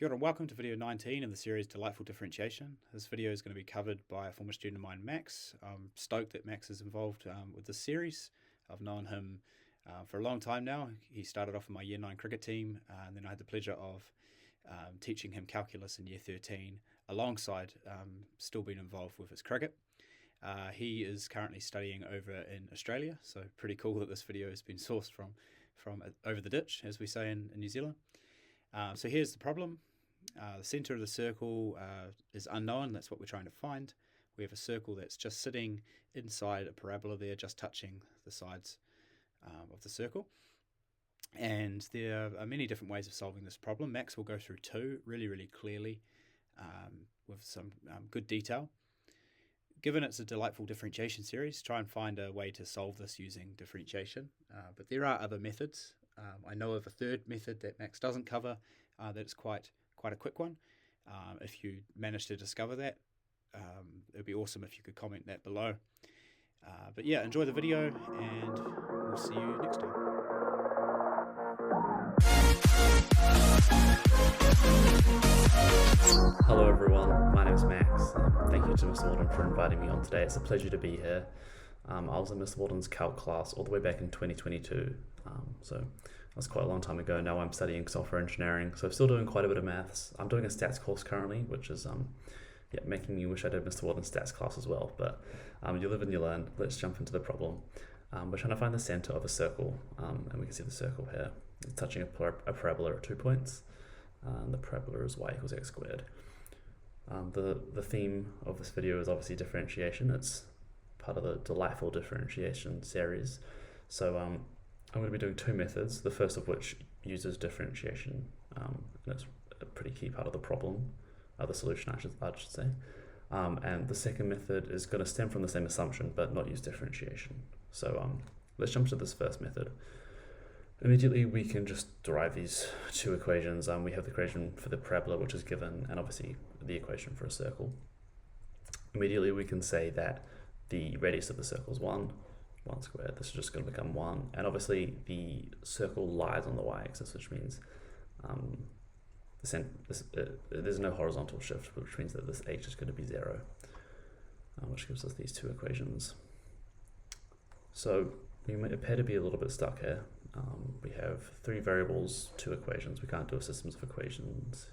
Kia ora, welcome to video 19 in the series Delightful Differentiation. This video is going to be covered by a former student of mine, Max. I'm stoked that Max is involved with this series. I've known him for a long time now. He started off in my Year 9 cricket team, and then I had the pleasure of teaching him calculus in Year 13, alongside still being involved with his cricket. He is currently studying over in Australia, so pretty cool that this video has been sourced from over the ditch, as we say in New Zealand. So here's the problem. The center of the circle is unknown. That's what we're trying to find. We have a circle that's just sitting inside a parabola there, just touching the sides of the circle. And there are many different ways of solving this problem. Max will go through two really clearly with some good detail. Given it's a delightful differentiation series, try and find a way to solve this using differentiation. But there are other methods. I know of a third method that Max doesn't cover that's quite a quick one. If you manage to discover that, it would be awesome if you could comment that below. But yeah, enjoy the video and we'll see you next time. Hello everyone, my name is Max. Thank you to Mr. Walden for inviting me on today. It's a pleasure to be here. I was in Mr. Walden's calc class all the way back in 2022, so that's quite a long time ago. Now I'm studying software engineering, so I'm still doing quite a bit of maths. I'm doing a stats course currently, which is making me wish I did Mr. Walden's stats class as well, but you live and you learn. Let's jump into the problem. We're trying to find the center of a circle, and we can see the circle here. It's touching a parabola at 2 points, and the parabola is y equals x squared. The theme of this video is obviously differentiation. It's part of the Delightful Differentiation series. So I'm going to be doing two methods, the first of which uses differentiation, and it's a pretty key part of the problem, the solution I should say. And the second method is going to stem from the same assumption, but not use differentiation. So let's jump to this first method. Immediately we can just derive these two equations. We have the equation for the parabola, which is given, and obviously the equation for a circle. Immediately we can say that the radius of the circle is 1 squared. This is just going to become 1, and the circle lies on the y-axis, which means there's no horizontal shift, which means that this h is going to be 0, which gives us these two equations. So we may appear to be a little bit stuck here. We have three variables, two equations. We can't do a systems of equations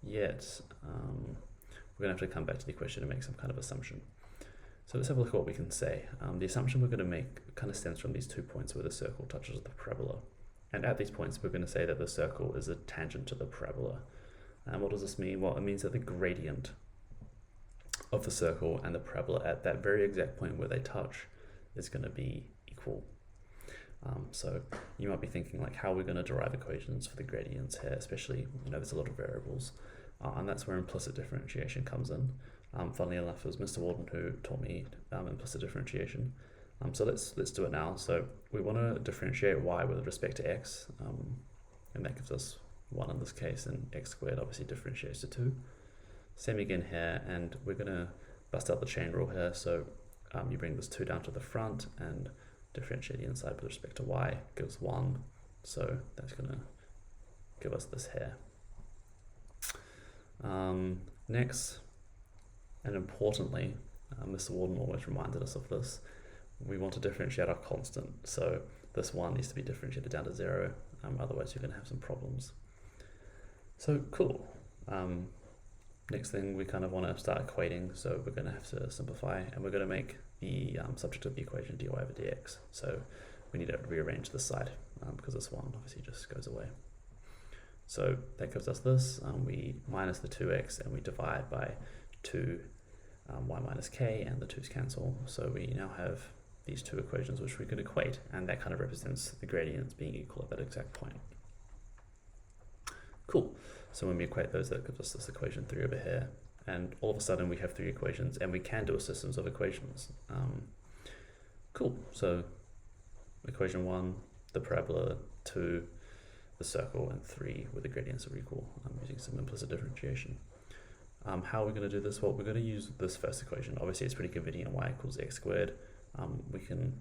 yet. We're going to have to come back to the equation and make some kind of assumption. So let's have a look at what we can say. The assumption we're going to make kind of stems from these 2 points where the circle touches the parabola. And at these points, we're going to say that the circle is a tangent to the parabola. And what does this mean? Well, it means that the gradient of the circle and the parabola at that very exact point where they touch is going to be equal. So you might be thinking, like, how are we going to derive equations for the gradients here, especially, there's a lot of variables. And that's where implicit differentiation comes in. Funnily enough, it was Mr. Walden who taught me implicit differentiation. So let's do it now. So we want to differentiate y with respect to x, and that gives us 1 in this case, and x squared obviously differentiates to 2. Same again here, and we're going to bust out the chain rule here. So you bring this 2 down to the front and differentiate the inside with respect to y, gives 1. So that's going to give us this here. Next, and importantly, Mr. Walden always reminded us of this, we want to differentiate our constant. So this 1 needs to be differentiated down to 0, otherwise you're going to have some problems. So cool. Next thing, we kind of want to start equating, so we're going to have to simplify, and we're going to make the subject of the equation dy over dx. So we need to rearrange this side because this 1 obviously just goes away. So that gives us this. We minus the 2x and we divide by 2 y minus k, and the 2's cancel. So we now have these two equations which we can equate, and that kind of represents the gradients being equal at that exact point. Cool. So when we equate those, that gives us this equation 3 over here, and all of a sudden we have 3 equations, and we can do a systems of equations. Cool. So equation 1, the parabola, 2, the circle, and 3 where the gradients are equal. I'm using some implicit differentiation. How are we going to do this? Well, we're going to use this first equation. Obviously, it's pretty convenient. Y equals x squared. We can.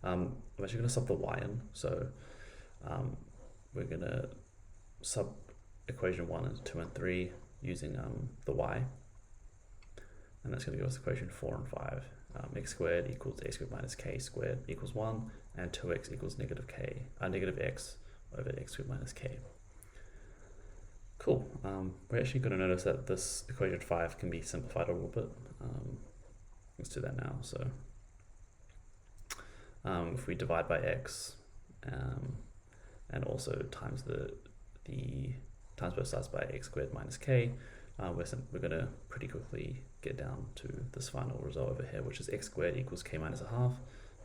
I'm actually going to sub the y in. So we're going to sub equation 1 and 2 and 3 using the y, and that's going to give us equation 4 and 5. X squared equals a squared minus k squared equals 1, and 2x equals negative x over x squared minus k. Cool. We're actually going to notice that this equation 5 can be simplified a little bit. Let's do that now. So if we divide by x and also times times both sides by x squared minus k, we're going to pretty quickly get down to this final result over here, which is x squared equals k minus a half.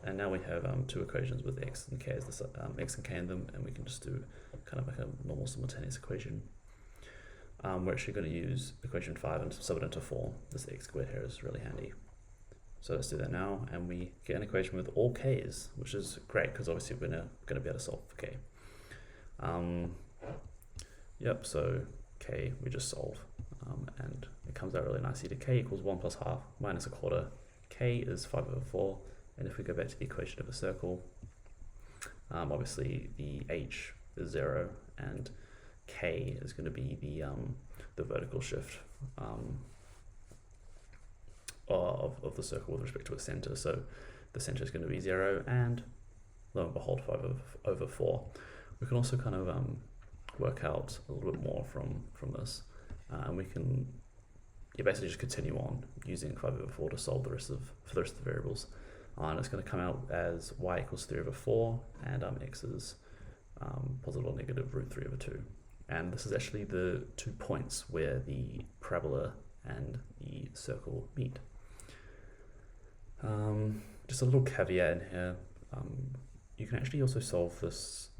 And now we have two equations with x and k as x and k in them, and we can just do kind of like a normal simultaneous equation. We're actually going to use equation 5 and sub it into 4. This x squared here is really handy. So let's do that now, and we get an equation with all k's, which is great because obviously we're going to be able to solve for k. Yep, so k we just solve, and it comes out really nicely to k equals 1 plus half minus a quarter. K is 5 over 4, and if we go back to the equation of a circle, obviously the h is 0, and k is going to be the vertical shift of the circle with respect to a center. So the center is going to be 0, and lo and behold, 5 over 4. We can also kind of work out a little bit more from this, and we can basically just continue on using 5 over 4 to solve for the rest of the variables. And it's going to come out as y equals 3 over 4, and x is positive or negative root 3 over 2. And this is actually the 2 points where the parabola and the circle meet. Just a little caveat in here. You can actually also solve this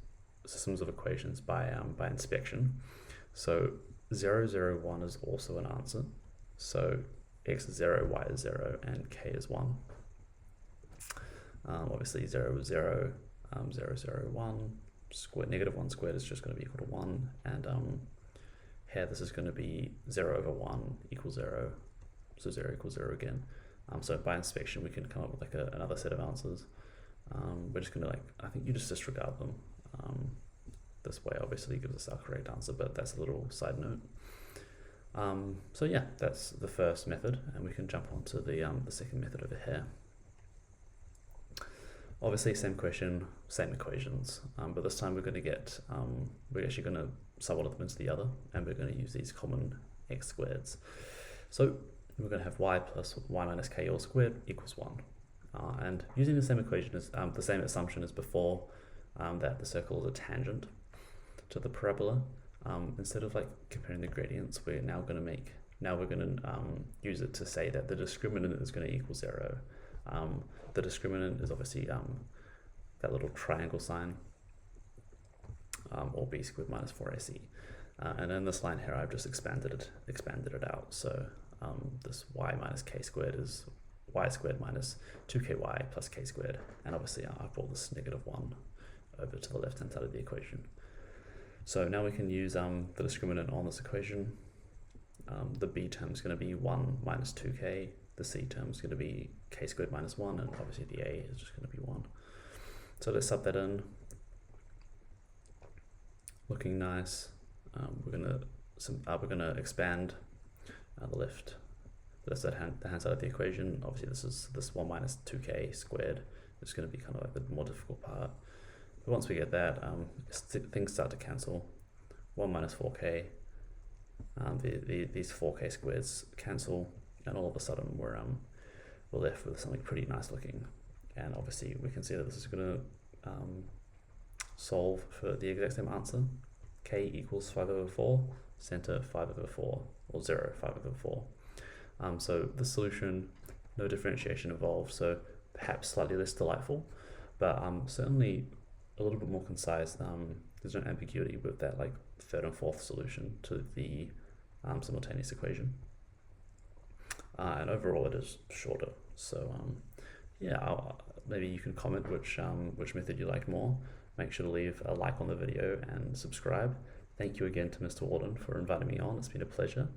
systems of equations by inspection. So 0, 0, 1 is also an answer. So x is 0, y is 0, and k is 1. Obviously 0 is 0, 0, 0, 1. Negative 1 squared is just going to be equal to 1, and here this is going to be 0 over 1 equals 0, so 0 equals 0 again. So by inspection we can come up with like another set of answers. We're just going to I think you just disregard them. This way obviously gives us our correct answer, but that's a little side note. So yeah, that's the first method, and we can jump on to the second method over here. Obviously same question, same equations, but this time we're going to get, we're actually going to sub one of them into the other, and we're going to use these common x squareds. So we're going to have y plus y minus k all squared equals 1. And using the same equation as, the same assumption as before, that the circle is a tangent to the parabola, instead of comparing the gradients, we're now going to use it to say that the discriminant is going to equal 0. The discriminant is obviously that little triangle sign, or b squared minus 4ac. And in this line here, I've just expanded it out. So this y minus k squared is y squared minus 2ky plus k squared. And obviously I've brought this negative 1 over to the left-hand side of the equation. So now we can use the discriminant on this equation. The b term is going to be 1 minus 2k. The c term is going to be k squared minus 1, and obviously the a is just going to be 1. So let's sub that in. Looking nice. We're going to expand the hand side of the equation. Obviously this 1 minus 2k squared is going to be kind of the more difficult part. But once we get that, things start to cancel. 1 minus 4k. These 4k squareds cancel, and all of a sudden we're left with something pretty nice looking. And obviously we can see that this is going to solve for the exact same answer. K equals 5 over 4, center 5 over 4, or 0, 5 over 4. So the solution, no differentiation involved, so perhaps slightly less delightful, but certainly a little bit more concise. There's no ambiguity with that third and fourth solution to the simultaneous equation. And overall it is shorter. So yeah, maybe you can comment which method you like more. Make sure to leave a like on the video and subscribe. Thank you again to Mr. Walden for inviting me on. It's been a pleasure.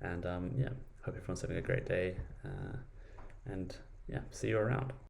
And yeah, hope everyone's having a great day. And yeah, see you around.